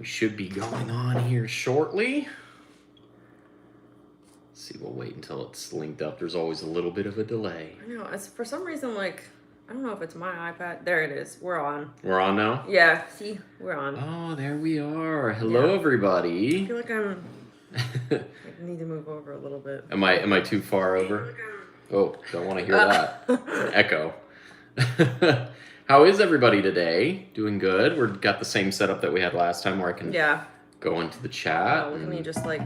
We should be going on here shortly. Let's see, we'll wait until it's linked up. There's always a little bit of a delay. I know. It's for some reason, like, I don't know if it's my iPad. There it is. We're on. We're on now? Yeah, see? We're on. Oh, there we are. Hello, everybody. I feel like I need to move over a little bit. Am I too far over? Oh, don't want to hear that. It's an echo. How is everybody today? Doing good? We've got the same setup that we had last time where I can go into the chat. Oh, look at me just like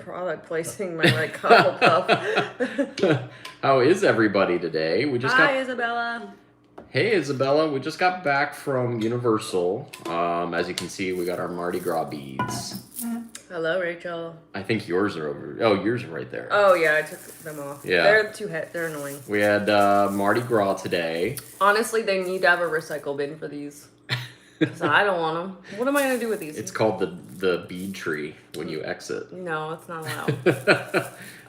product placing my like Hufflepuff. How is everybody today? Hi, Isabella. Hey, Isabella. We just got back from Universal. As you can see, we got our Mardi Gras beads. Hello, Rachel. I think yours are over. Oh, yours are right there. Oh, yeah, I took them off. Yeah. They're annoying. We had Mardi Gras today. Honestly, they need to have a recycle bin for these. Because I don't want them. What am I going to do with these? It's called the bead tree when you exit. No, it's not allowed.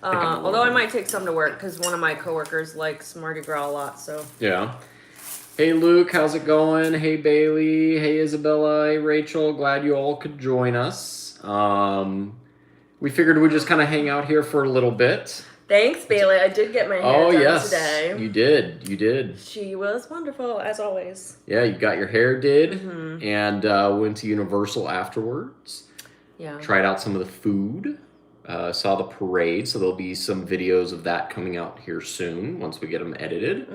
Although I might take some to work because one of my coworkers likes Mardi Gras a lot, so. Yeah. Hey, Luke, how's it going? Hey, Bailey. Hey, Isabella. Hey, Rachel. Glad you all could join us. We figured we'd just kind of hang out here for a little bit. Thanent Bailey. I did get my hair done today. You did. She was wonderful, as always. Yeah, you got your hair did, and went to Universal afterwards. Yeah. Tried out some of the food. Saw the parade, so there'll be some videos of that coming out here soon once we get them edited.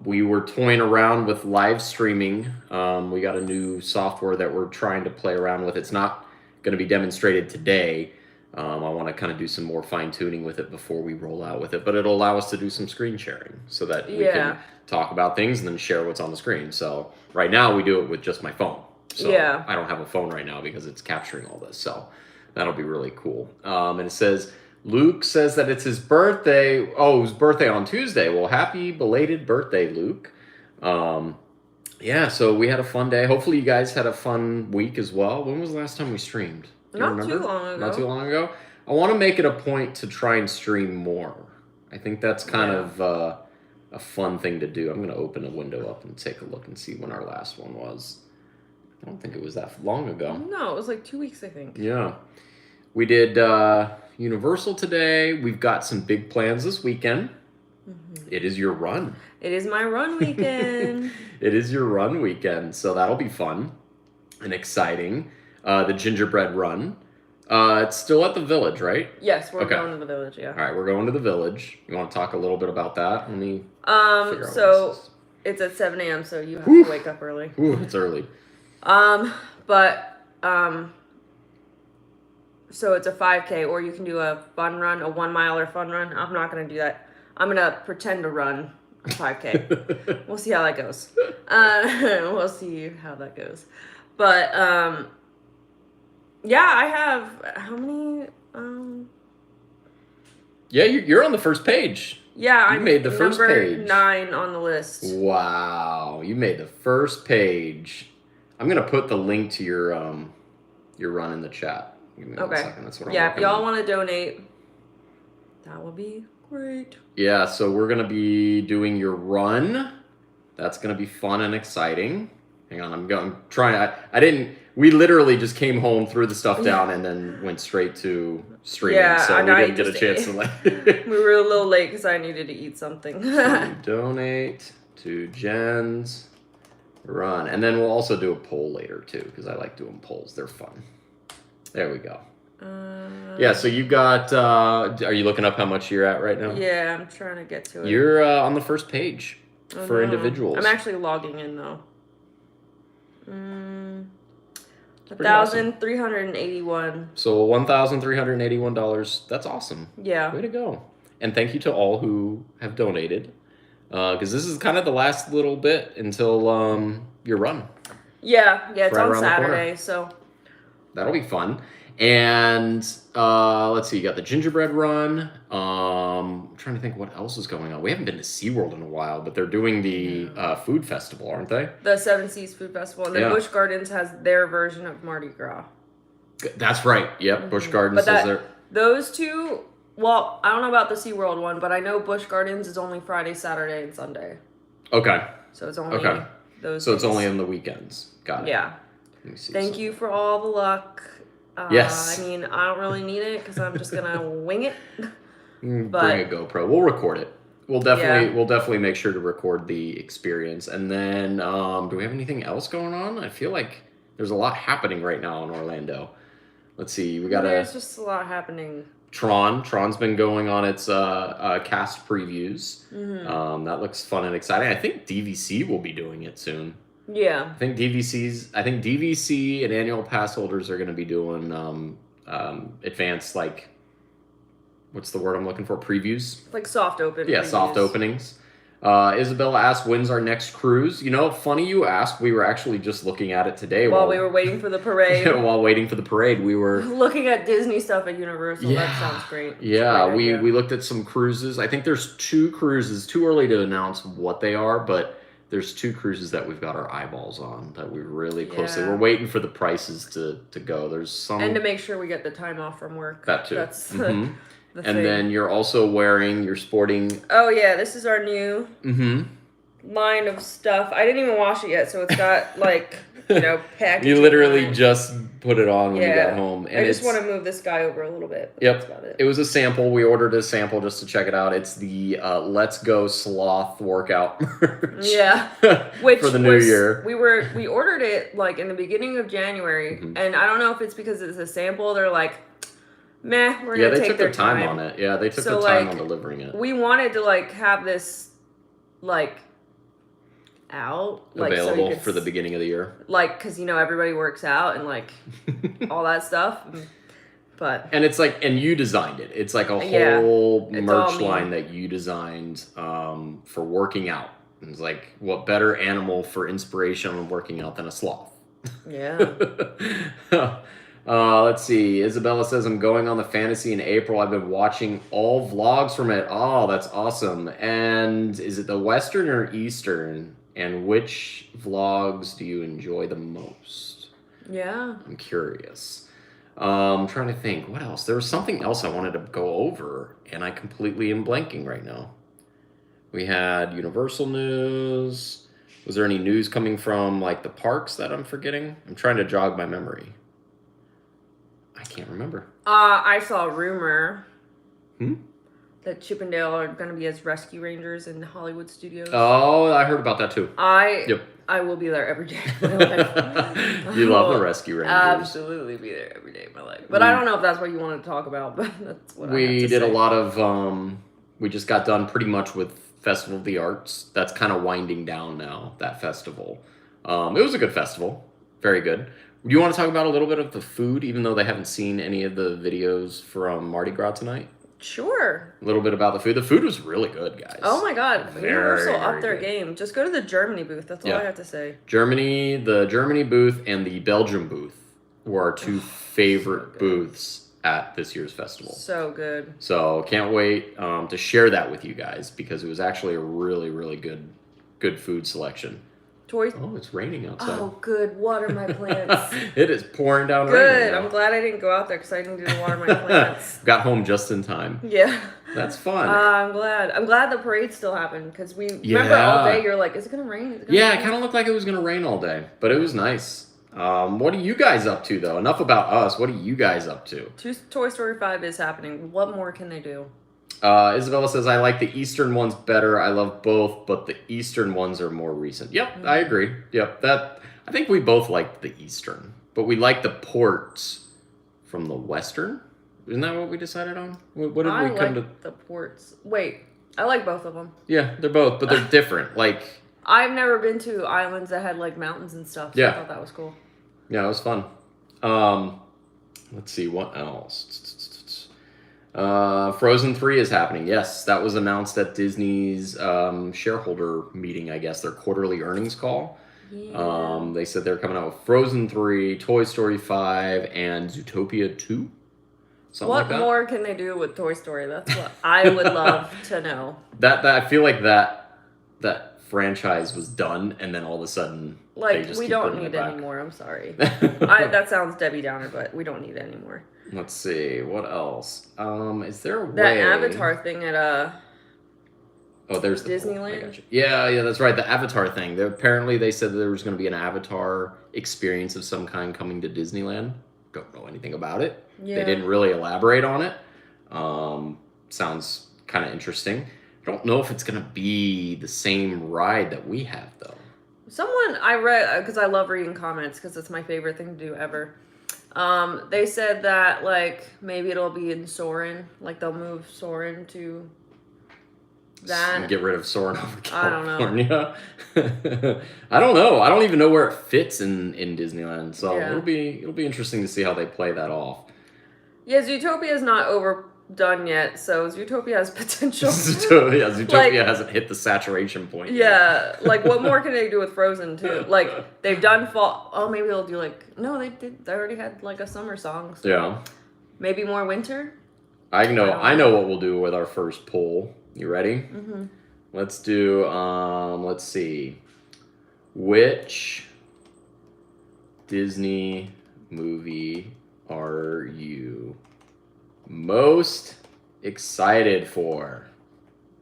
We were toying around with live streaming. We got a new software that we're trying to play around with. It's not going to be demonstrated today. I want to kind of do some more fine-tuning with it before we roll out with it, but it'll allow us to do some screen sharing so that we can talk about things and then share what's on the screen. So right now we do it with just my phone. So I don't have a phone right now because it's capturing all this. So that'll be really cool. And it says, Luke says that it's his birthday. Oh, his birthday on Tuesday. Well, happy belated birthday, Luke. Yeah, so we had a fun day. Hopefully you guys had a fun week as well. When was the last time we streamed? Not too long ago. I want to make it a point to try and stream more. I think that's kind of a fun thing to do. I'm going to open a window up and take a look and see when our last one was. I don't think it was that long ago. No, it was like 2 weeks, I think. Yeah. We did Universal today. We've got some big plans this weekend. It is your run. It is my run weekend. It is your run weekend, so that'll be fun and exciting. The gingerbread run. It's still at the Village, right? Yes, we're going to the Village, yeah. All right, we're going to the Village. You want to talk a little bit about that? Let me so it's at 7 a.m., so you have to wake up early. Ooh, it's early. So it's a 5K, or you can do a fun run, a 1 miler fun run. I'm not going to do that. I'm going to pretend to run a 5K. We'll see how that goes. We'll see how that goes. But, yeah, I have, how many, Yeah, you're on the first page. Yeah, you made the first page. Number 9 on the list. Wow, you made the first page. I'm going to put the link to your run in the chat. Give me 1 second. That's what I'm if y'all want to donate, that would be great. Yeah, so we're going to be doing your run. That's going to be fun and exciting. Hang on, I'm trying. We literally just came home, threw the stuff down, and then went straight to streaming. Yeah, so we didn't get a chance to we were a little late because I needed to eat something. Donate to Jen's run. And then we'll also do a poll later, too, because I like doing polls. They're fun. There we go. Yeah, so you got, are you looking up how much you're at right now? Yeah, I'm trying to get to it. You're on the first page for individuals. I'm actually logging in, though. 1,381. So $1,381. That's awesome. Yeah. Way to go. And thank you to all who have donated. Because this is kind of the last little bit until your run. Yeah, it's right on Saturday, so that'll be fun. And let's see, you got the gingerbread run. I'm trying to think what else is going on. We haven't been to SeaWorld in a while, but they're doing the food festival, aren't they? The Seven Seas Food Festival. And then Busch Gardens has their version of Mardi Gras. That's right. Yep, Busch Gardens has their... Those two, well, I don't know about the SeaWorld one, but I know Busch Gardens is only Friday, Saturday, and Sunday. Okay. So it's only those So days. it's only on the weekends. Got it. Yeah. Let me see. Thank you for all the luck. Yes. I mean, I don't really need it because I'm just gonna wing it. Bring a GoPro. We'll record it. We'll definitely make sure to record the experience. And then, do we have anything else going on? I feel like there's a lot happening right now in Orlando. Let's see. There's just a lot happening. Tron's been going on its cast previews. That looks fun and exciting. I think DVC will be doing it soon. Yeah. I think DVC and annual pass holders are going to be doing advanced, like, what's the word I'm looking for? Previews? Like soft open. Yeah, previews. Soft openings. Isabella asked, when's our next cruise? You know, funny you asked. We were actually just looking at it today. While we were waiting for the parade. Yeah, while waiting for the parade, we were... looking at Disney stuff at Universal. Yeah. That sounds great. Yeah, we looked at some cruises. I think there's 2 cruises. Too early to announce what they are, but there's 2 cruises that we've got our eyeballs on that we're really closely... We're waiting for the prices to go. There's some... And to make sure we get the time off from work. That too. That's the and thing. then you're sporting... Oh, yeah, this is our new line of stuff. I didn't even wash it yet, so it's got, like, packaging. You literally just put it on when you got home. And I just want to move this guy over a little bit. Yep. That's about it. It was a sample. We ordered a sample just to check it out. It's the Let's Go Sloth workout merch. Yeah. For the new year. We ordered it, like, in the beginning of January, and I don't know if it's because it's a sample. They're like... meh, we're gonna take their time on it. Yeah, they took their time on delivering it. We wanted to like have this like out like available for the beginning of the year. Like, because everybody works out and like all that stuff. And it's like, and you designed it. It's like a whole merch line that you designed for working out. And it's like, what better animal for inspiration on working out than a sloth? Yeah. Let's see. Isabella says, I'm going on the fantasy in April. I've been watching all vlogs from it. Oh, that's awesome. And is it the Western or Eastern? And which vlogs do you enjoy the most? Yeah. I'm curious. I'm trying to think. What else? There was something else I wanted to go over, and I completely am blanking right now. We had Universal news. Was there any news coming from, like, the parks that I'm forgetting? I'm trying to jog my memory. I can't remember. I saw a rumor that Chippendale are going to be as rescue rangers in Hollywood studios. Oh, I heard about that too. I will be there every day of my life. You love the rescue rangers. Absolutely be there every day of my life. But I don't know if that's what you wanted to talk about, but that's what I have to did say. a lot of, we just got done pretty much with Festival of the Arts. That's kind of winding down now, that festival. It was a good festival. Very good. Do you want to talk about a little bit of the food, even though they haven't seen any of the videos from Mardi Gras tonight? Sure. A little bit about the food. The food was really good, guys. Oh my God. Universal very up their good. game. Just go to the Germany booth. That's all I have to say. The Germany booth and the Belgium booth were our 2 favorite booths at this year's festival. So good. So can't wait to share that with you guys because it was actually a really, really good food selection. Oh, it's raining outside. Oh, good. Water my plants. It is pouring down rain. Good. I'm glad I didn't go out there because I didn't water my plants. Got home just in time. Yeah. That's fun. I'm glad. I'm glad the parade still happened because remember all day you're like, is it going to rain? It kind of looked like it was going to rain all day, but it was nice. What are you guys up to, though? Enough about us. What are you guys up to? Toy Story 5 is happening. What more can they do? Isabella says, I like the Eastern ones better. I love both, but the Eastern ones are more recent. Yep, I agree. Yep, I think we both liked the Eastern, but we like the ports from the Western. Isn't that what we decided on? What did we come to? The ports. Wait, I like both of them. Yeah, they're both, but they're different. Like, I've never been to islands that had like mountains and stuff. So I thought that was cool. Yeah, it was fun. Let's see what else. Frozen 3 is happening. Yes, that was announced at Disney's shareholder meeting, I guess, their quarterly earnings call. Yeah. They said they're coming out with Frozen 3, Toy Story 5, and Zootopia 2. What more can they do with Toy Story? That's what I would love to know. That I feel like that franchise was done, and then all of a sudden, like, we don't need it anymore. I'm sorry. That sounds Debbie Downer, but we don't need it anymore. Let's see what else. Is there a that way? Avatar thing at Oh, there's the Disneyland? I got you. Yeah, that's right. The Avatar thing. Apparently, they said that there was going to be an Avatar experience of some kind coming to Disneyland. Don't know anything about it. Yeah. They didn't really elaborate on it. Sounds kind of interesting. I don't know if it's going to be the same ride that we have, though. Someone I read, because I love reading comments, because it's my favorite thing to do ever. They said that, like, maybe it'll be in Soarin'. Like, they'll move Soarin' to that. Get rid of Soarin' over I don't know. California. I don't know. I don't even know where it fits in Disneyland. So it'll be interesting to see how they play that off. Yeah, Zootopia is not overdone yet, so Zootopia has potential. Zootopia hasn't hit the saturation point yet. Like, what more can they do with Frozen, too? Like, they've done fall... Oh, maybe they'll do, like... No, they did. They already had, like, a summer song. So yeah. Maybe more winter? I know what we'll do with our first poll. You ready? Mm-hmm. Let's do, let's see. Which Disney movie are you most excited for?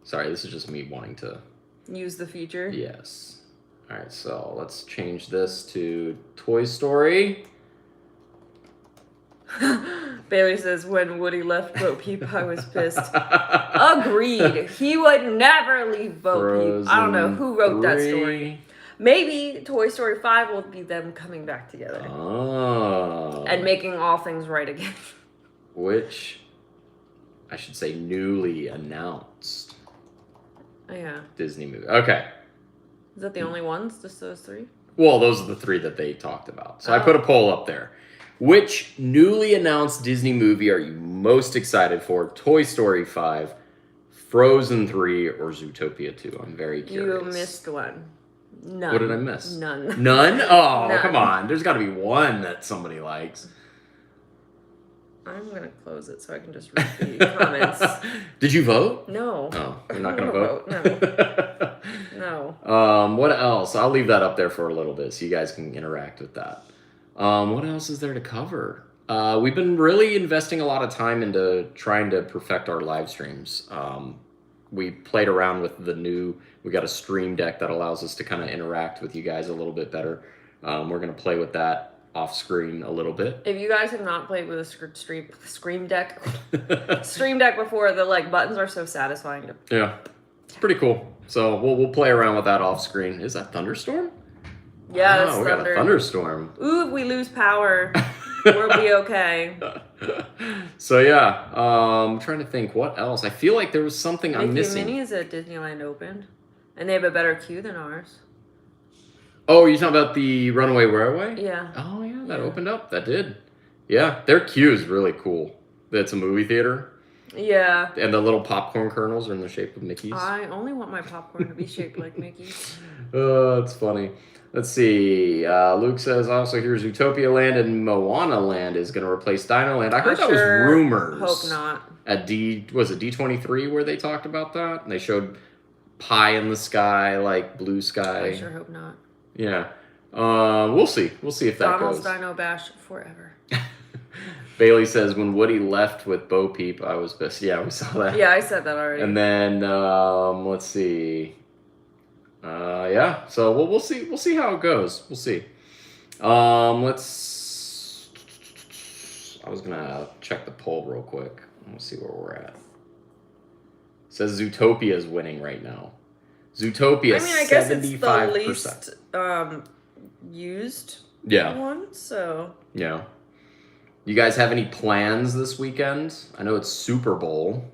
Sorry, this is just me wanting to... Use the feature? Yes. All right, so let's change this to Toy Story. Bailey says, when Woody left Bo Peep, I was pissed. Agreed. He would never leave Bo Peep. I don't know who wrote that story. Maybe Toy Story 5 will be them coming back together. Oh. And making all things right again. Which, I should say, newly announced Disney movie. Okay. Is that the only ones? Just those three? Well, those are the three that they talked about. So I put a poll up there. Which newly announced Disney movie are you most excited for? Toy Story 5, Frozen 3, or Zootopia 2? I'm very curious. You missed one. None. What did I miss? None. None? Oh, None. Come on. There's got to be one that somebody likes. I'm going to close it so I can just read the comments. Did you vote? No. Oh, you're not going to vote? No. What else? I'll leave that up there for a little bit so you guys can interact with that. What else is there to cover? We've been really investing a lot of time into trying to perfect our live streams. We played around with we got a stream deck that allows us to kind of interact with you guys a little bit better. We're going to play with that off screen a little bit. If you guys have not played with a stream deck before, the buttons are so satisfying. Yeah, it's pretty cool. So we'll play around with that off screen. Is that thunderstorm? Yeah, that's we thunder. got a thunderstorm. Ooh, if we lose power, we'll be okay. So yeah, I'm trying to think what else. I feel like there was something I'm missing. Mickey Minnie's at Disneyland opened, and they have a better queue than ours. Oh, you're talking about the Runaway Railway? Yeah. Oh yeah, that opened up. That did. Yeah, their queue is really cool. It's a movie theater. Yeah. And the little popcorn kernels are in the shape of Mickey's. I only want my popcorn to be shaped like Mickey's. Oh, that's funny. Let's see. Luke says also here's Zootopia Land and Moana Land is going to replace Dino Land. I heard that was rumors. Hope not. At D23 where they talked about that? And they showed pie in the sky, like blue sky. I sure hope not. Yeah. We'll see. We'll see if that Donald's goes. Dino Bash forever. Bailey says when Woody left with Bo Peep, I was pissed. Yeah, we saw that. Yeah, I said that already. And then let's see. Yeah, so we'll see. We'll see how it goes. We'll see. I was gonna check the poll real quick. Let's see where we're at. It says Zootopia is winning right now. Zootopia, I mean, I 75%. guess it's the least used one. So yeah. You guys have any plans this weekend? I know it's Super Bowl.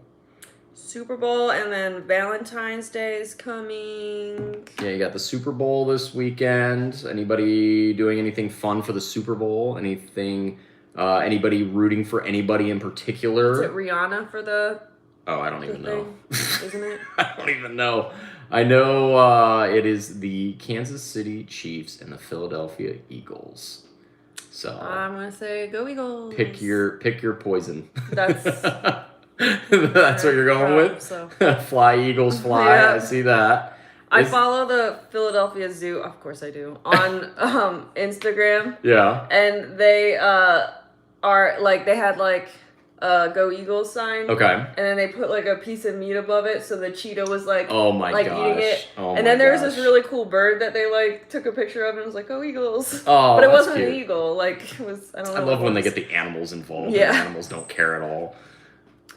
And then Valentine's Day is coming. Yeah, you got the Super Bowl this weekend. Anybody doing anything fun for the Super Bowl? Anything? Anybody rooting for anybody in particular? Is it Rihanna for the? Oh, I don't even know. Isn't it? I don't even know. I know it is the Kansas City Chiefs and the Philadelphia Eagles. So I'm gonna say go Eagles. Pick your poison. That's. That's what you're going with? So. Fly, Eagles, fly. Yeah. I see that. I follow the Philadelphia Zoo, of course I do, on Instagram. Yeah. And they are, they had, Go Eagles sign. Okay. And then they put like a piece of meat above it, so the cheetah was like, oh my like gosh. eating it. Oh and then there was gosh. this really cool bird that they like took a picture of, and it was like, "Go Eagles!" Oh, but it that's wasn't cute. an eagle. Like it was. I don't know. I love when they get the animals involved. Yeah. And the animals don't care at all.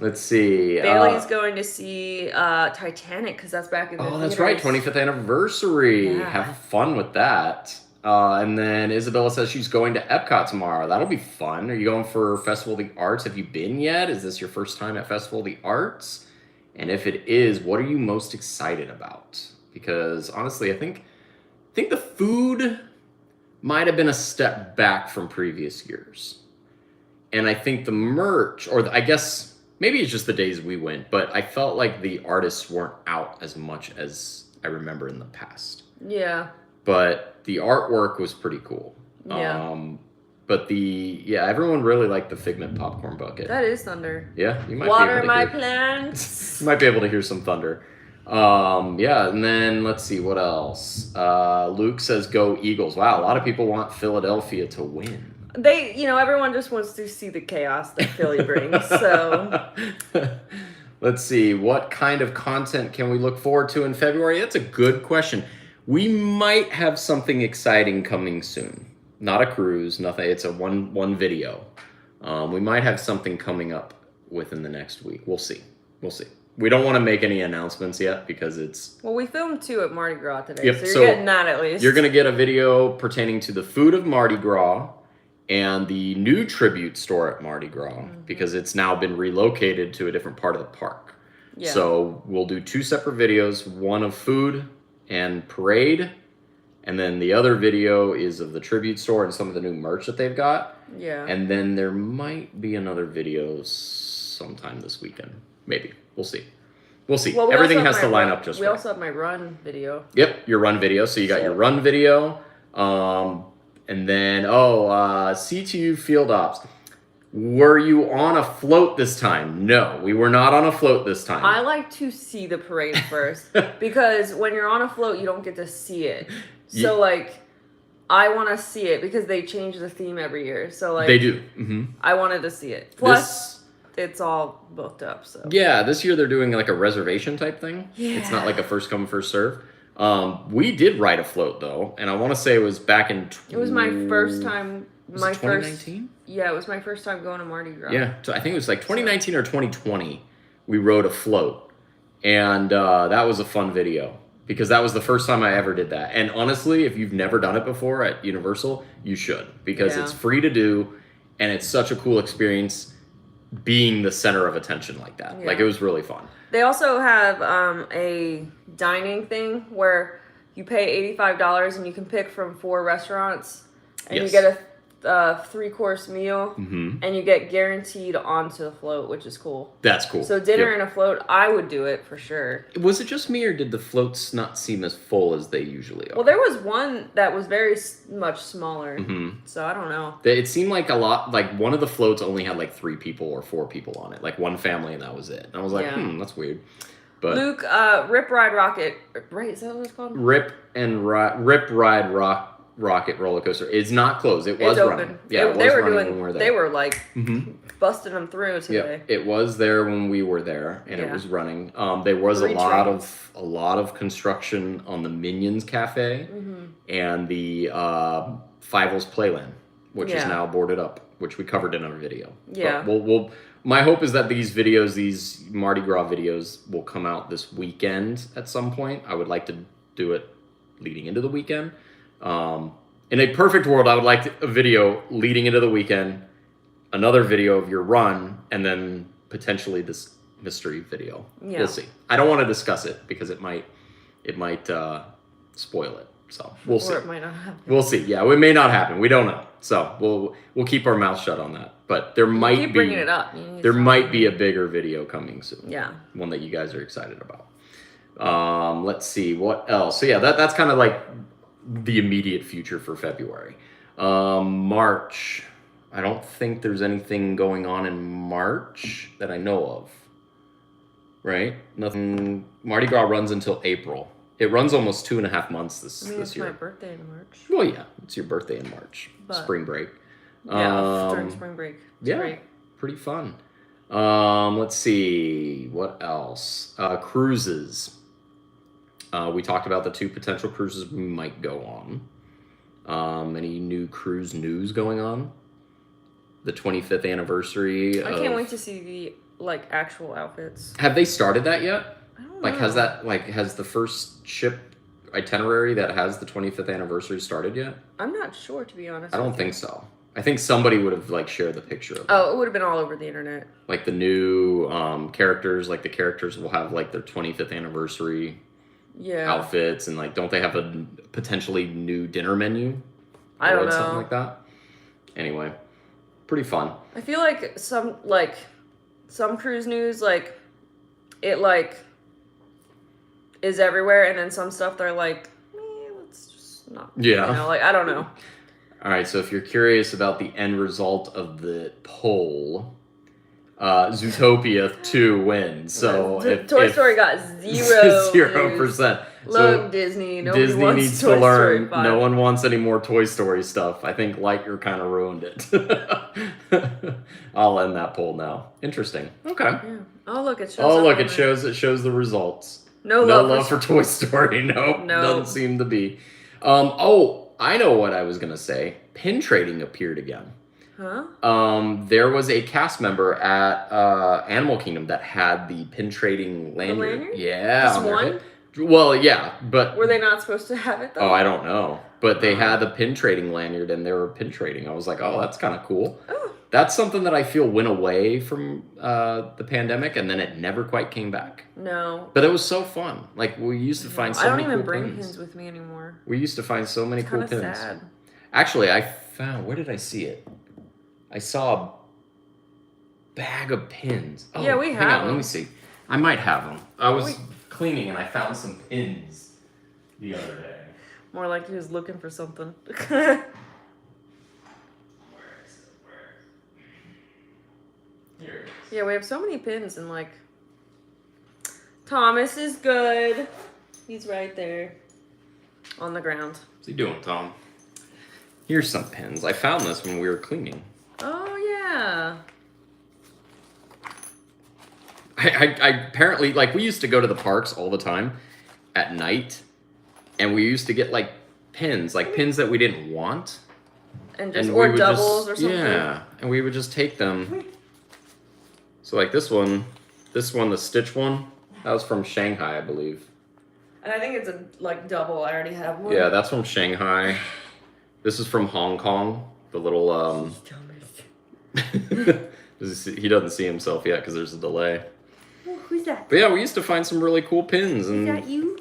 Let's see. Bailey's going to see Titanic because that's back in the Oh, that's theaters. right. 25th anniversary. Yeah. Have fun with that. And then Isabella says she's going to Epcot tomorrow. That'll be fun. Are you going for Festival of the Arts? Have you been yet? Is this your first time at Festival of the Arts? And if it is, what are you most excited about? Because honestly, I think the food might have been a step back from previous years. And I think the merch, or I guess maybe it's just the days we went, but I felt like the artists weren't out as much as I remember in the past. Yeah. But the artwork was pretty cool. Yeah. But everyone really liked the Figment popcorn bucket. That is thunder. Yeah, you might Water be able to my hear, plants. you might be able to hear some thunder. Yeah, and then let's see what else. Luke says go Eagles. Wow, a lot of people want Philadelphia to win. They, everyone just wants to see the chaos that Philly brings. So let's see, what kind of content can we look forward to in February? That's a good question. We might have something exciting coming soon. Not a cruise, nothing. It's a one video. We might have something coming up within the next week. We'll see. We don't want to make any announcements yet because it's... Well, we filmed 2 at Mardi Gras today, Yep, so you're so getting that at least. You're going to get a video pertaining to the food of Mardi Gras and the new tribute store at Mardi Gras because it's now been relocated to a different part of the park. Yeah. So we'll do 2 separate videos, one of food and parade, and then the other video is of the tribute store and some of the new merch that they've got. Yeah. And then there might be another video sometime this weekend. Maybe. We'll see. Well, Everything has to line up just right. We also have my run video. Yep, your run video. So you got your run video. And then, CTU Field Ops. Were you on a float this time? No, we were not on a float this time. I like to see the parade first because when you're on a float, you don't get to see it. So, I want to see it because they change the theme every year. So, they do. Mm-hmm. I wanted to see it. Plus, it's all booked up. So yeah, this year they're doing like a reservation type thing. Yeah. It's not like a first come first serve. We did ride a float though, and I want to say it was back in. It was my first time. Was it 2019? Yeah, it was my first time going to Mardi Gras. Yeah, so I think it was like 2019 or 2020. We rode a float, and that was a fun video because that was the first time I ever did that. And honestly, if you've never done it before at Universal, you should because it's free to do, and it's such a cool experience being the center of attention like that. Like it was really fun. They also have a dining thing where you pay $85 and you can pick from 4 restaurants and you get a 3-course meal and you get guaranteed onto the float, which is cool. That's cool. So dinner and a float, I would do it for sure. Was it just me or did the floats not seem as full as they usually are? Well, there was one that was very much smaller. So I don't know. It seemed like a lot, like one of the floats only had like 3 people or 4 people on it. Like one family and that was it. And I was like, that's weird. But Luke, Rip Ride Rocket, right? Is that what it's called? Rip Ride Rocket roller coaster is not closed. It was running. Yeah, they were running when we were there. They were like busting them through today. Yeah, it was there when we were there, and it was running. There was a lot of construction on the Minions Cafe and the Fievel's Playland, which is now boarded up, which we covered in our video. Yeah, but we'll. My hope is that these Mardi Gras videos, will come out this weekend at some point. I would like to do it leading into the weekend. In a perfect world, I would like a video leading into the weekend, another video of your run, and then potentially this mystery video. Yeah. We'll see. I don't want to discuss it because it might spoil it. So we'll see. Or it might not happen. We'll see. Yeah, it may not happen. We don't know. So we'll keep our mouth shut on that. But there might keep bringing it up. There might be a bigger video coming soon. Yeah. One that you guys are excited about. Let's see what else. So yeah, that's kind of like the immediate future for February. March. I don't think there's anything going on in March that I know of. Right? Nothing. Mardi Gras runs until April. It runs almost 2.5 months this year. It's my birthday in March. Well, yeah, it's your birthday in March. Spring break. Yeah, during spring break. It's great. Pretty fun. Let's see. What else? Cruises. We talked about the 2 potential cruises we might go on. Any new cruise news going on? The 25th anniversary. I can't wait to see the actual outfits. Have they started that yet? I don't know. Has the first ship itinerary that has the 25th anniversary started yet? I'm not sure, to be honest. I don't think so. I think somebody would have shared the picture of it. Oh, it would have been all over the internet. Like the new characters, the characters will have their 25th anniversary outfits, and don't they have a potentially new dinner menu? I don't know. Something like that. Anyway, pretty fun. I feel like some cruise news it is everywhere, and then some stuff they're let's just not. Yeah. I don't know. All right, so if you're curious about the end result of the poll, Zootopia 2 wins. So Toy Story got 0%. Look, Disney. Disney wants needs Toy to learn. Story 5. No one wants any more Toy Story stuff. I think Lightyear kind of ruined it. I'll end that poll now. Interesting. Okay. Yeah. Oh look, it shows. Oh look, it shows the results. No love for Toy Story. Nope. No. Doesn't seem to be. Oh, I know what I was gonna say. Pin trading appeared again. Huh? There was a cast member at Animal Kingdom that had the pin trading lanyard. The lanyard? Yeah. Just one? Well, yeah, but Were they not supposed to have it though? Oh, I don't know. But they had the pin trading lanyard and they were pin trading. I was like, oh, that's kind of cool. Oh. That's something that I feel went away from the pandemic, and then it never quite came back. No. But it was so fun. We used to find so many cool pins. I don't even bring pins with me anymore. We used to find so many cool pins. Kind of sad. Actually, I found, where did I see it? I saw a bag of pins. Oh, yeah, we have them. Let me see. I might have them. I was cleaning and I found some pins the other day. More like he was looking for something. Where is it? Here it is. Yeah, we have so many pins and Thomas is good. He's right there on the ground. What's he doing, Tom? Here's some pins. I found this when we were cleaning. Oh, yeah. I apparently, we used to go to the parks all the time at night, and we used to get, pins, pins that we didn't want. And or doubles or something. Yeah, and we would just take them. So, this one, the Stitch one, that was from Shanghai, I believe. And I think it's a, double. I already have one. Yeah, that's from Shanghai. This is from Hong Kong. The little, he doesn't see himself yet because there's a delay. Oh, who's that? But yeah, we used to find some really cool pins. And is that you?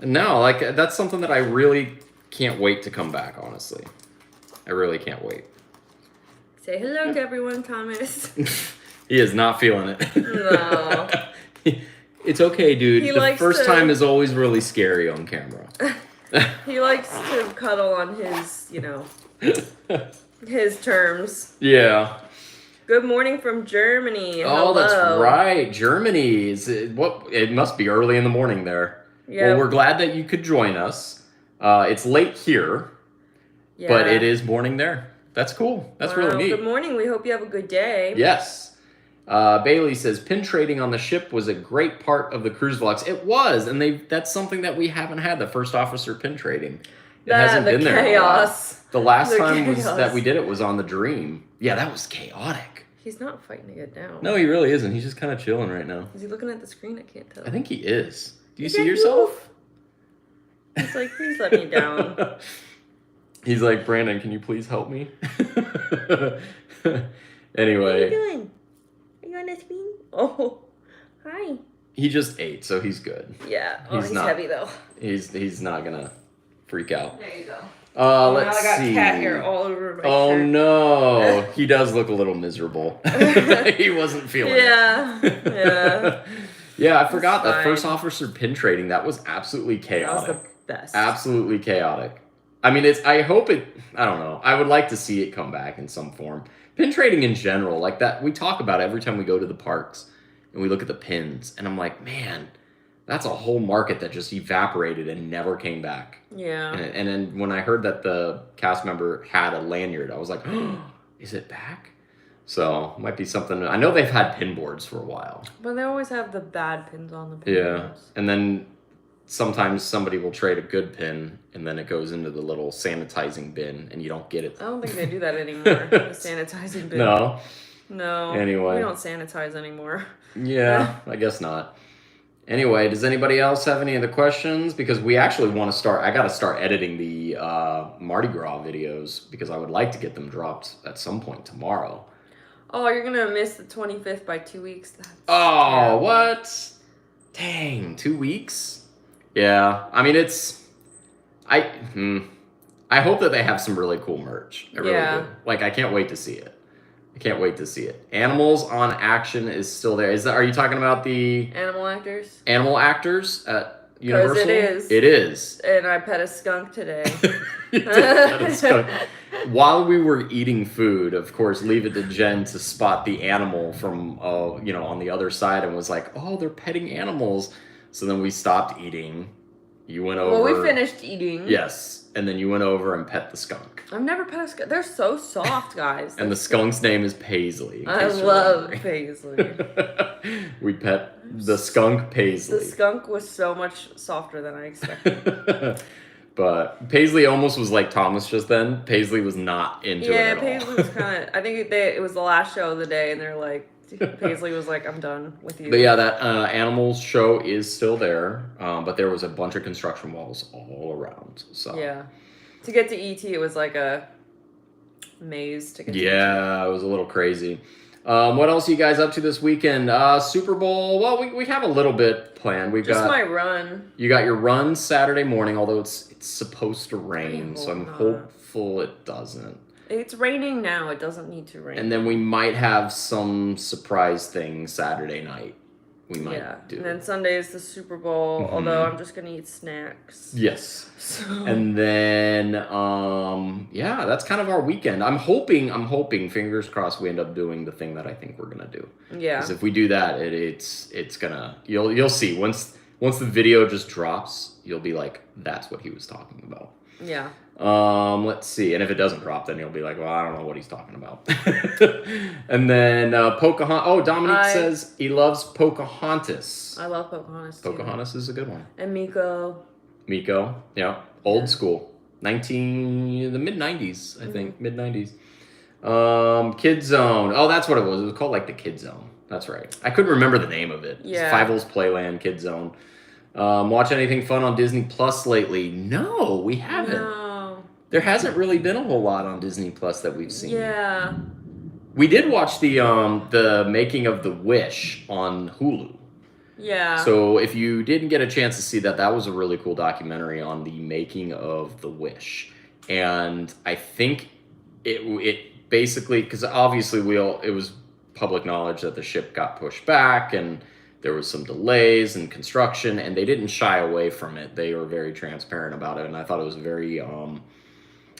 No, that's something that I really can't wait to come back, honestly. I really can't wait. Say hello to everyone, Thomas. He is not feeling it. No. It's okay, dude. The first time is always really scary on camera. He likes to cuddle on his, his terms. Yeah. Good morning from Germany. Oh, hello. That's right. Germany. It must be early in the morning there. Yeah. Well, we're glad that you could join us. It's late here, but it is morning there. That's cool. That's really neat. Good morning. We hope you have a good day. Yes. Bailey says, pin trading on the ship was a great part of the cruise vlogs. It was, and that's something that we haven't had, the first officer pin trading. It hasn't been there. Chaos. The last time that we did it was on the Dream. Yeah, that was chaotic. He's not fighting to get down. No, he really isn't. He's just kind of chilling right now. Is he looking at the screen? I can't tell. I think he is. Do you see yourself? He's like, please let me down. He's like, Brandon, can you please help me? Anyway. What are you doing? Are you on the screen? Oh, hi. He just ate, so he's good. Yeah. He's heavy though. He's not gonna freak out. There you go. Let's see. I got cat hair all over my shirt. Oh no, he does look a little miserable. He wasn't feeling it. Yeah. Yeah, I forgot that first officer pin trading. That was absolutely chaotic. That was the best. Absolutely chaotic. I mean, I hope it. I don't know. I would like to see it come back in some form. Pin trading in general, like that, we talk about it every time we go to the parks and we look at the pins, and I'm like, man, that's a whole market that just evaporated and never came back. Yeah. And then when I heard that the cast member had a lanyard, I was like, oh, is it back? So might be something. I know they've had pin boards for a while. But they always have the bad pins on the pin boards. And then sometimes somebody will trade a good pin, and then it goes into the little sanitizing bin, and you don't get it. I don't think they do that anymore. The sanitizing bin. No. Anyway. We don't sanitize anymore. Yeah, I guess not. Anyway, does anybody else have any other questions? Because we actually want to start. I got to start editing the Mardi Gras videos because I would like to get them dropped at some point tomorrow. Oh, you're gonna miss the 25th by 2 weeks. That's terrible. What? Dang, 2 weeks? Yeah, I mean I hope that they have some really cool merch. I really do. Like, I can't wait to see it. Animals on Action is still there. Are you talking about the Animal Actors? Animal Actors at Universal? Because it is. It is. And I pet a skunk today. You did pet a skunk. While we were eating food, of course, leave it to Jen to spot the animal from, on the other side and was like, oh, they're petting animals. So then we stopped eating. You went over. Well, we finished eating. Yes. And then you went over and pet the skunk. I've never pet a skunk. They're so soft, guys. And the skunk's name is Paisley. I love Paisley. We pet the skunk Paisley. The skunk was so much softer than I expected. But Paisley almost was like Thomas just then. Paisley was not into it at all. Yeah, Paisley was kind of... I think it was the last show of the day, and they're like... Paisley was like, I'm done with you. But yeah, that animals show is still there. But there was a bunch of construction walls all around. So yeah. To get to ET, it was like a maze to get to ET. Yeah, it was a little crazy. What else are you guys up to this weekend? Super Bowl. Well, we have a little bit planned. We've just got my run. You got your run Saturday morning, although it's supposed to rain, so I'm hopeful it doesn't. It's raining now. It doesn't need to rain. And then we might have some surprise thing Saturday night. We might do. And then Sunday is the Super Bowl, although I'm just going to eat snacks. Yes. So. And then, that's kind of our weekend. I'm hoping, fingers crossed, we end up doing the thing that I think we're going to do. Yeah. Because if we do that, it's going to, you'll see. Once the video just drops, you'll be like, that's what he was talking about. Yeah. Let's see. And if it doesn't drop, then you'll be like, well, I don't know what he's talking about. And then Pocahontas. Oh, Dominique says he loves Pocahontas. I love Pocahontas too. Pocahontas is a good one. And Miko. Yeah. Old school. The mid-90s, I think. Mid-90s. Kid Zone. Oh, that's what it was. It was called like the Kid Zone. That's right. I couldn't remember the name of it. Yeah. Fievel's Playland, Kid Zone. Watch anything fun on Disney Plus lately? No, we haven't. No. There hasn't really been a whole lot on Disney Plus that we've seen. Yeah. We did watch the making of The Wish on Hulu. Yeah. So if you didn't get a chance to see that, that was a really cool documentary on the making of The Wish. And I think it basically, because obviously it was public knowledge that the ship got pushed back and there was some delays in construction, and they didn't shy away from it. They were very transparent about it, and I thought it was very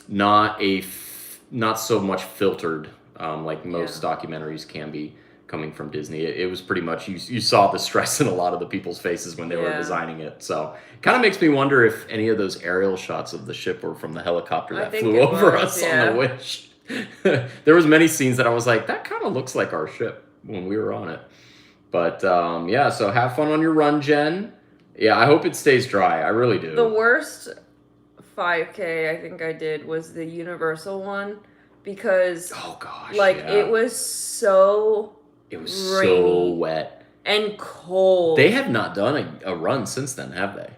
not so much filtered like most documentaries can be coming from Disney. It was pretty much you saw the stress in a lot of the people's faces when they were designing it. So it kind of makes me wonder if any of those aerial shots of the ship were from the helicopter that flew over us on the Wish. There was many scenes that I was like, that kind of looks like our ship when we were on it. But, so have fun on your run, Jen. Yeah, I hope it stays dry. I really do. The worst 5K I think I did was the Universal one because, it was so rainy so wet. And cold. They have not done a run since then, have they?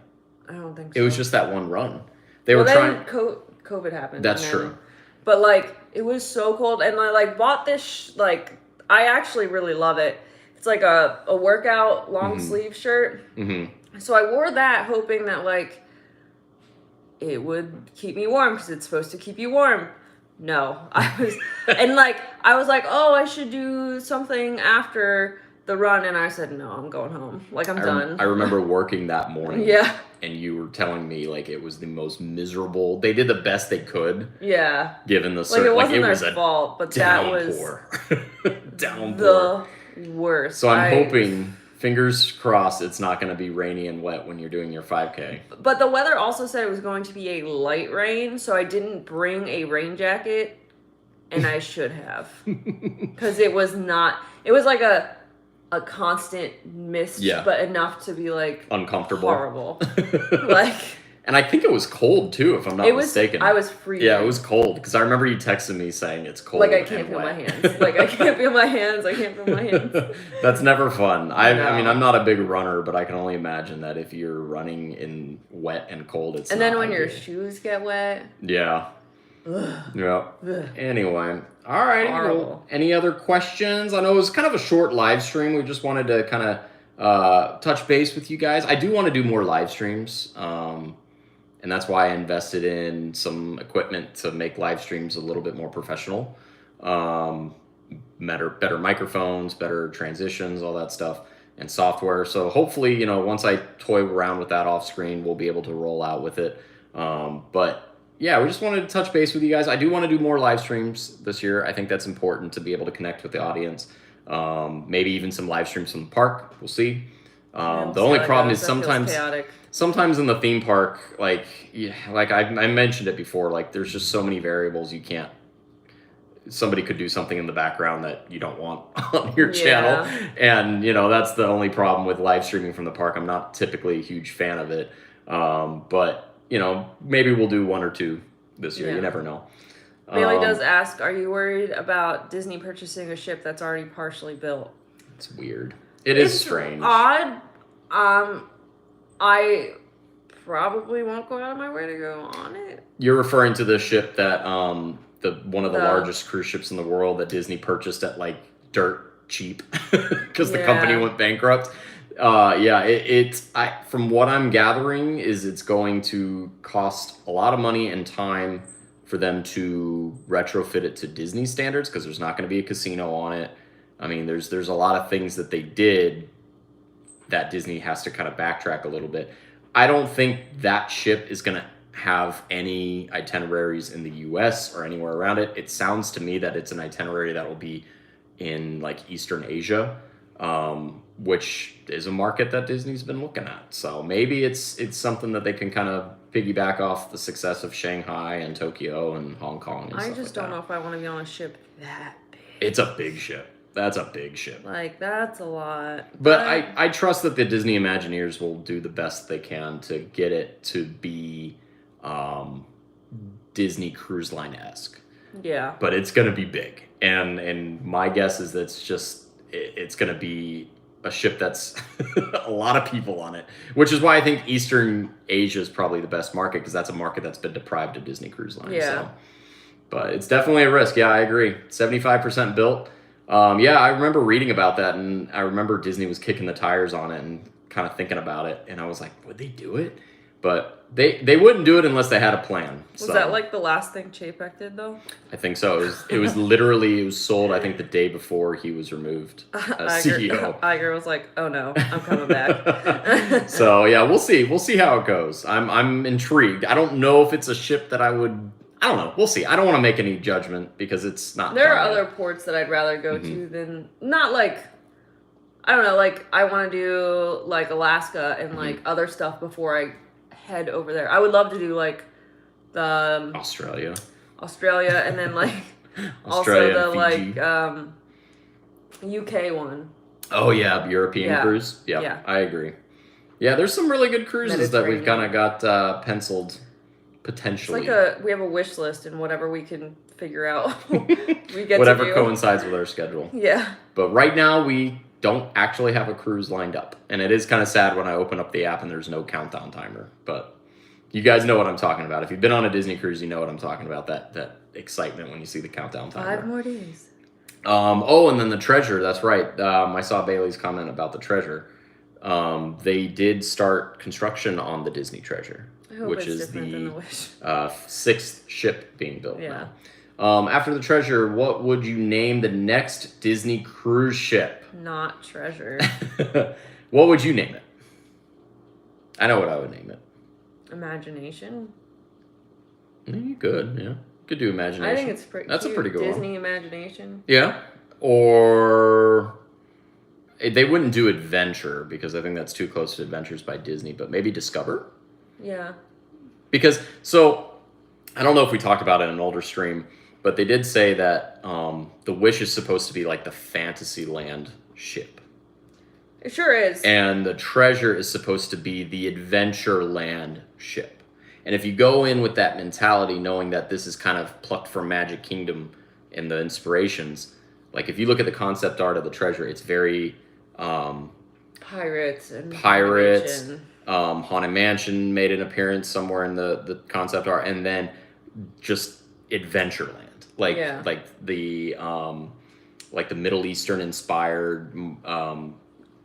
I don't think so. It was just that one run. They were trying... COVID happened. That's true. But, it was so cold. And I, bought this, I actually really love it. It's like a workout long sleeve shirt. Mm-hmm. So I wore that hoping that it would keep me warm because it's supposed to keep you warm. No, I was oh, I should do something after the run, and I said no, I'm going home. I'm done. I remember working that morning. Yeah. And you were telling me it was the most miserable. They did the best they could. Yeah. Given the it wasn't their fault, but that was downpour. Worst. So I'm hoping, fingers crossed, it's not going to be rainy and wet when you're doing your 5K. But the weather also said it was going to be a light rain, so I didn't bring a rain jacket and I should have. Because it was not, it was like a constant mist, but enough to be like uncomfortable. Horrible. Like, and I think it was cold too, if I'm not mistaken. I was freezing. Yeah, it was cold because I remember you texted me saying it's cold. Like I can't feel my hands. Like I can't feel my hands. I can't feel my hands. That's never fun. I mean, I'm not a big runner, but I can only imagine that if you're running in wet and cold, it's. And then when your shoes get wet. Yeah. Ugh. Yeah. Ugh. Anyway, all right. Well, any other questions? I know it was kind of a short live stream. We just wanted to kind of touch base with you guys. I do want to do more live streams. And that's why I invested in some equipment to make live streams a little bit more professional. Better microphones, better transitions, all that stuff, and software. So hopefully, once I toy around with that off screen, we'll be able to roll out with it. But yeah, we just wanted to touch base with you guys. I do want to do more live streams this year. I think that's important to be able to connect with the audience. Maybe even some live streams from the park. We'll see. The only problem is sometimes in the theme like I mentioned it before, like there's just so many variables you can't. Somebody could do something in the background that you don't want on your channel, and that's the only problem with live streaming from the park. I'm not typically a huge fan of it, but maybe we'll do one or two this year. You never know. Bailey does ask, are you worried about Disney purchasing a ship that's already partially built? It's weird. It's strange. Odd. I probably won't go out of my way to go on it. You're referring to the ship that one of the largest cruise ships in the world that Disney purchased at like dirt cheap because the company went bankrupt. From what I'm gathering is it's going to cost a lot of money and time for them to retrofit it to Disney standards because there's not going to be a casino on it. I mean, there's a lot of things that they did that Disney has to kind of backtrack a little bit. I don't think that ship is going to have any itineraries in the US or anywhere around it. It sounds to me that it's an itinerary that will be in like Eastern Asia, which is a market that Disney's been looking at. So maybe it's something that they can kind of piggyback off the success of Shanghai and Tokyo and Hong Kong. And I just don't know if I want to be on a ship that big. It's a big ship. That's a big ship. Like, that's a lot. But I trust that the Disney Imagineers will do the best they can to get it to be Disney Cruise Line-esque. Yeah. But it's going to be big. And my guess is that it's going to be a ship that's a lot of people on it. Which is why I think Eastern Asia is probably the best market, because that's a market that's been deprived of Disney Cruise Line. Yeah. So. But it's definitely a risk. Yeah, I agree. 75% built. I remember reading about that, and I remember Disney was kicking the tires on it and kind of thinking about it, and I was like, would they do it? But they wouldn't do it unless they had a plan. Was that like the last thing Chapek did, though? I think so. It was literally, it was sold, I think, the day before he was removed as CEO. Iger was like, oh no, I'm coming back. So, yeah, we'll see. We'll see how it goes. I'm intrigued. I don't know if it's a ship that I don't know. We'll see. I don't want to make any judgment because it's not. There are other ports that I'd rather go to than not like. I don't know. Like I want to do like Alaska and like other stuff before I head over there. I would love to do like the Australia, and then like also the like UK one. Oh yeah, European cruise. Yeah, I agree. Yeah, there's some really good cruises that we've kind of got penciled. Potentially. It's like we have a wish list and whatever we can figure out we get whatever to do. Coincides with our schedule. Yeah. But right now we don't actually have a cruise lined up. And it is kind of sad when I open up the app and there's no countdown timer. But you guys know what I'm talking about. If you've been on a Disney cruise, you know what I'm talking about. That excitement when you see the countdown timer. 5 more days. And then the treasure, that's right. I saw Bailey's comment about the treasure. They did start construction on the Disney treasure. Which is the 6th ship being built now. After the treasure, what would you name the next Disney cruise ship? Not treasure. What would you name it? I know what I would name it. Imagination. You could, yeah. Could do Imagination. I think it's That's cute. A pretty good Disney one. Imagination. Yeah. Or they wouldn't do Adventure because I think that's too close to Adventures by Disney, but maybe Discover? Yeah. Because, so, I don't know if we talked about it in an older stream. But they did say that the Wish is supposed to be like the Fantasyland ship. It sure is. And the Treasure is supposed to be the Adventureland ship. And if you go in with that mentality, knowing that this is kind of plucked from Magic Kingdom and the inspirations, like if you look at the concept art of the Treasure, it's very Pirates. Haunted Mansion made an appearance somewhere in the concept art, and then just Adventureland, like the Middle Eastern inspired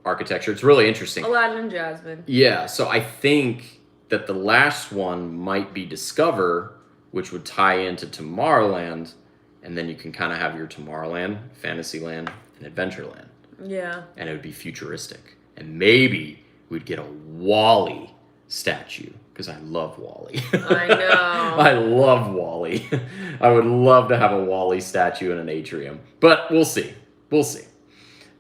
architecture. It's really interesting. Aladdin and Jasmine. Yeah, so I think that the last one might be Discover, which would tie into Tomorrowland, and then you can kind of have your Tomorrowland, Fantasyland, and Adventureland. Yeah. And it would be futuristic. And maybe we'd get a Wall-E statue, because I love Wall-E. I know. I love Wall-E. I would love to have a Wall-E statue in an atrium. But we'll see. We'll see.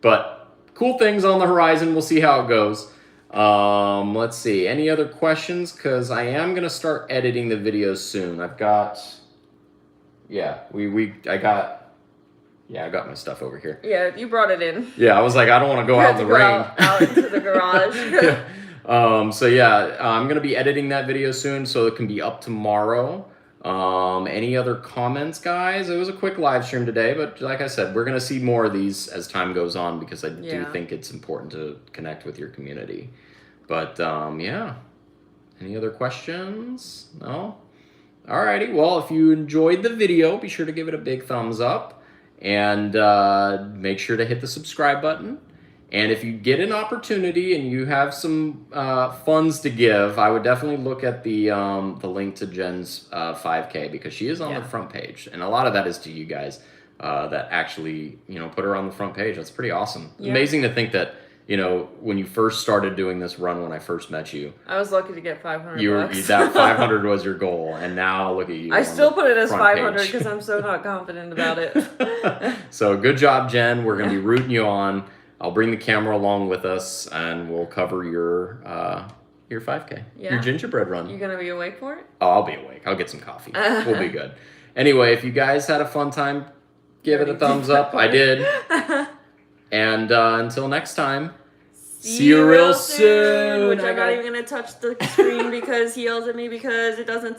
But cool things on the horizon. We'll see how it goes. Let's see. Any other questions? Because I am going to start editing the videos soon. I've got... Yeah, I got my stuff over here. Yeah, you brought it in. Yeah, I was like, I don't want to go out in the rain. Out into the garage. So yeah, I'm going to be editing that video soon, so it can be up tomorrow. Any other comments, guys? It was a quick live stream today, but like I said, we're going to see more of these as time goes on, because I do think it's important to connect with your community. But yeah, any other questions? No? Alrighty, well, if you enjoyed the video, be sure to give it a big thumbs up, and make sure to hit the subscribe button. And if you get an opportunity and you have some funds to give, I would definitely look at the link to Jen's 5K, because she is on the front page, and a lot of that is to you guys that actually put her on the front page. That's pretty awesome. Yeah. Amazing to think that when you first started doing this run, when I first met you, I was lucky to get $500. That 500 was your goal, and now look at you. I still put it as 500 because I'm so not confident about it. So good job, Jen. We're gonna be rooting you on. I'll bring the camera along with us, and we'll cover your 5K, your gingerbread run. You gonna be awake for it? Oh, I'll be awake. I'll get some coffee. We'll be good. Anyway, if you guys had a fun time, give it a thumbs up. I did. And until next time, see you real soon. Which I'm not even going to touch the screen because he yells at me because it doesn't